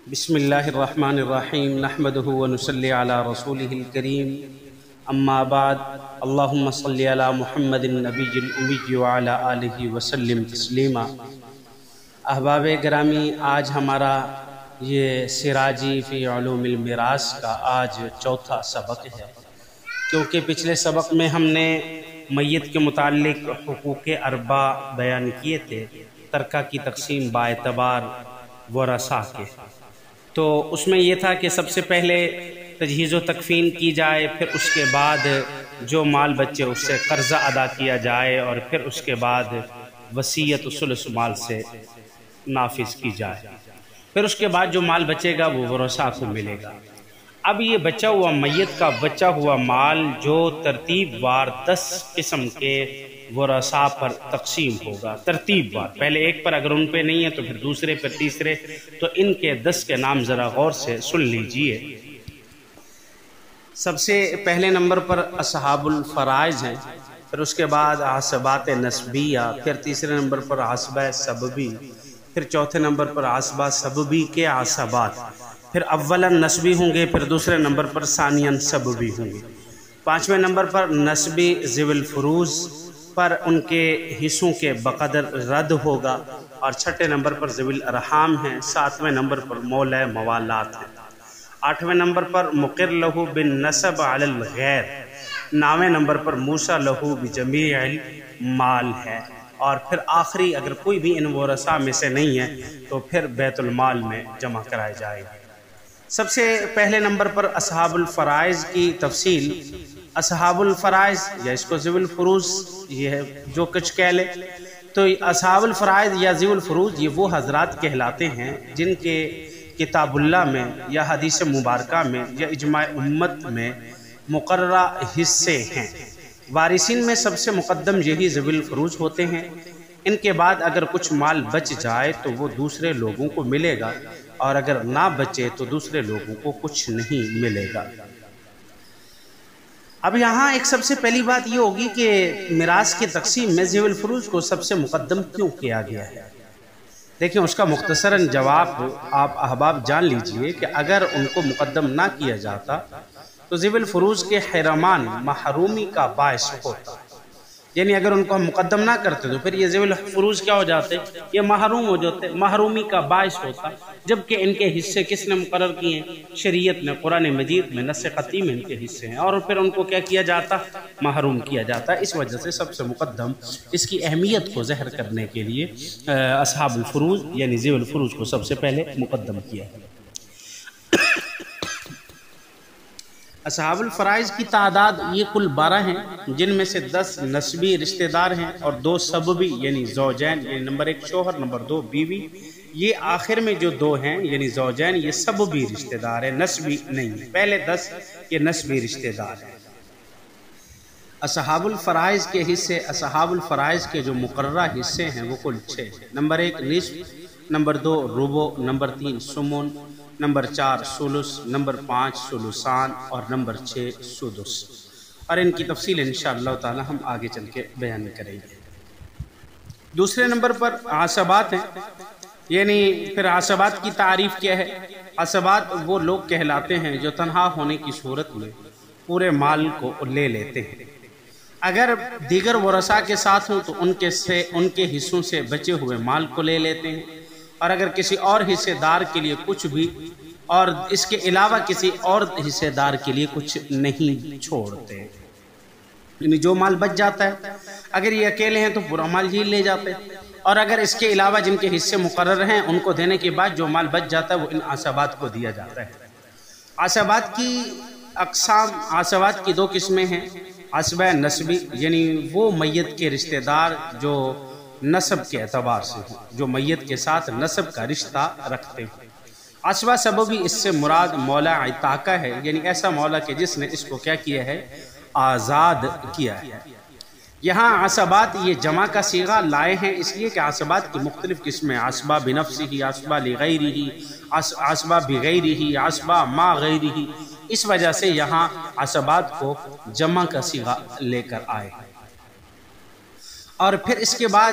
بسم اللہ الرحمن الرحیم نحمدہ ونصلی علی رسولہ الکریم اما بعد اللہم صلی علی محمد النبی الأمی وعلی آلہ وسلم تسلیما۔ احباب گرامی، آج ہمارا یہ سراجی فی علوم المیراث کا آج چوتھا سبق ہے، کیونکہ پچھلے سبق میں ہم نے میت کے متعلق حقوق اربع بیان کیے تھے، ترکہ کی تقسیم باعتبار ورثہ کے۔ تو اس میں یہ تھا کہ سب سے پہلے تجہیز و تکفین کی جائے، پھر اس کے بعد جو مال بچے اس سے قرضہ ادا کیا جائے، اور پھر اس کے بعد وصیت ثلث مال سے نافذ کی جائے، پھر اس کے بعد جو مال بچے گا وہ ورثاء کو ملے گا۔ اب یہ بچا ہوا میت کا بچا ہوا مال جو ترتیب وار 10 قسم کے ورثاء پر تقسیم ہوگا، ترتیب وار، پہلے ایک پر اگر ان پہ نہیں ہے تو پھر دوسرے پھر تیسرے، تو ان کے 10 کے نام ذرا غور سے سن لیجئے۔ سب سے پہلے نمبر پر اصحاب الفرائض ہیں، پھر اس کے بعد عصبات نسبیہ، پھر تیسرے نمبر پر عصبہ سببی، پھر چوتھے نمبر پر عصبہ سببی کے عصبات، پھر اولاً نسبی ہوں گے، پھر دوسرے نمبر پر ثانیاً سببی ہوں گے، پانچویں نمبر پر نسبی ذوی الفروض پر ان کے حصوں کے بقدر رد ہوگا، اور چھٹے نمبر پر ذوی الارحام ہیں، ساتویں نمبر پر مولا موالات ہیں، آٹھویں نمبر پر مقر لہو بالنسب علی الغیر، نویں نمبر پر موسیٰ لہو بجمیع المال ہے، اور پھر آخری اگر کوئی بھی ان ورثاء میں سے نہیں ہے تو پھر بیت المال میں جمع کرائے جائے گا۔ سب سے پہلے نمبر پر اصحاب الفرائض کی تفصیل۔ اصحاب الفرائض یا اس کو ذوی الفروض، یہ ہے جو کچھ کہہ لے، تو اصحاب الفرائض یا ذوی الفروض یہ وہ حضرات کہلاتے ہیں جن کے کتاب اللہ میں یا حدیث مبارکہ میں یا اجماع امت میں مقررہ حصے ہیں۔ وارثین میں سب سے مقدم یہی ذوی الفروض ہوتے ہیں۔ ان کے بعد اگر کچھ مال بچ جائے تو وہ دوسرے لوگوں کو ملے گا، اور اگر نہ بچے تو دوسرے لوگوں کو کچھ نہیں ملے گا۔ اب یہاں ایک سب سے پہلی بات یہ ہوگی کہ میراث کی تقسیم میں ذوی الفروض کو سب سے مقدم کیوں کیا گیا ہے؟ دیکھیں، اس کا مختصراً جواب آپ احباب جان لیجئے کہ اگر ان کو مقدم نہ کیا جاتا تو ذوی الفروض کے حرمان محرومی کا باعث ہوتا، یعنی اگر ان کو ہم مقدم نہ کرتے تو پھر یہ ذوی الفروض کیا ہو جاتے؟ یہ محروم ہو جاتے، محرومی کا باعث ہوتا، جبکہ ان کے حصے کس نے مقرر کیے ہیں؟ شریعت نے، قرآن مجید میں نص قطعی میں ان کے حصے ہیں، اور پھر ان کو کیا کیا جاتا؟ محروم کیا جاتا۔ اس وجہ سے سب سے مقدم اس کی اہمیت کو ظاہر کرنے کے لیے اصحاب الفروض یعنی ذوی الفروض کو سب سے پہلے مقدم کیا ہے۔ اصحاب الفرائض کی تعداد یہ کل 12 ہیں، جن میں سے 10 نسبی رشتہ دار ہیں اور 2 سببی یعنی زوجین، یعنی نمبر 1 شوہر، نمبر 2 بیوی۔ یہ آخر میں جو 2 ہیں یعنی زوجین، یہ سببی رشتہ دار ہیں، نسبی نہیں۔ پہلے 10 یہ نسبی رشتہ دار ہیں۔ اصحاب الفرائض کے حصے، اصحاب الفرائض کے جو مقررہ حصے ہیں وہ کل 6 ہیں۔ نمبر 1 نصف، نمبر 2 ربع، نمبر 3 ثمن، نمبر 4 ثلث، نمبر 5 ثلثان، اور نمبر 6 سدس، اور ان کی تفصیل انشاءاللہ تعالی ہم آگے چل کے بیان کریں گے۔ دوسرے نمبر پر عصبات ہیں، یعنی پھر عصبات کی تعریف کیا ہے؟ عصبات وہ لوگ کہلاتے ہیں جو تنہا ہونے کی صورت میں پورے مال کو لے لیتے ہیں۔ اگر دیگر ورثاء کے ساتھ ہوں تو ان کے حصوں سے بچے ہوئے مال کو لے لیتے ہیں، اور اگر کسی اور حصے دار کے لیے کچھ بھی، اور اس کے علاوہ کسی اور حصے دار کے لیے کچھ نہیں چھوڑتے، یعنی جو مال بچ جاتا ہے اگر یہ اکیلے ہیں تو پورا مال ہی لے جاتے ہیں، اور اگر اس کے علاوہ جن کے حصے مقرر ہیں ان کو دینے کے بعد جو مال بچ جاتا ہے وہ ان عصبات کو دیا جاتا ہے۔ عصبات کی اقسام، عصبات کی 2 قسمیں ہیں۔ عصبہ نسبی یعنی وہ میت کے رشتہ دار جو نسب کے اعتبار سے ہوں، جو میت کے ساتھ نسب کا رشتہ رکھتے ہیں۔ عصبہ سببی، اس سے مراد مولا عتاقہ ہے، یعنی ایسا مولا کہ جس نے اس کو کیا کیا ہے؟ آزاد کیا ہے۔ یہاں عصبات یہ جمع کا صیغہ لائے ہیں اس لیے کہ عصبات کی مختلف قسمیں، عصبہ بنفسہ، عصبہ لغیرہ، عصبہ بغیرہ، عصبہ ما غیرہ، اس وجہ سے یہاں عصبات کو جمع کا صیغہ لے کر آئے۔ اور پھر اس کے بعد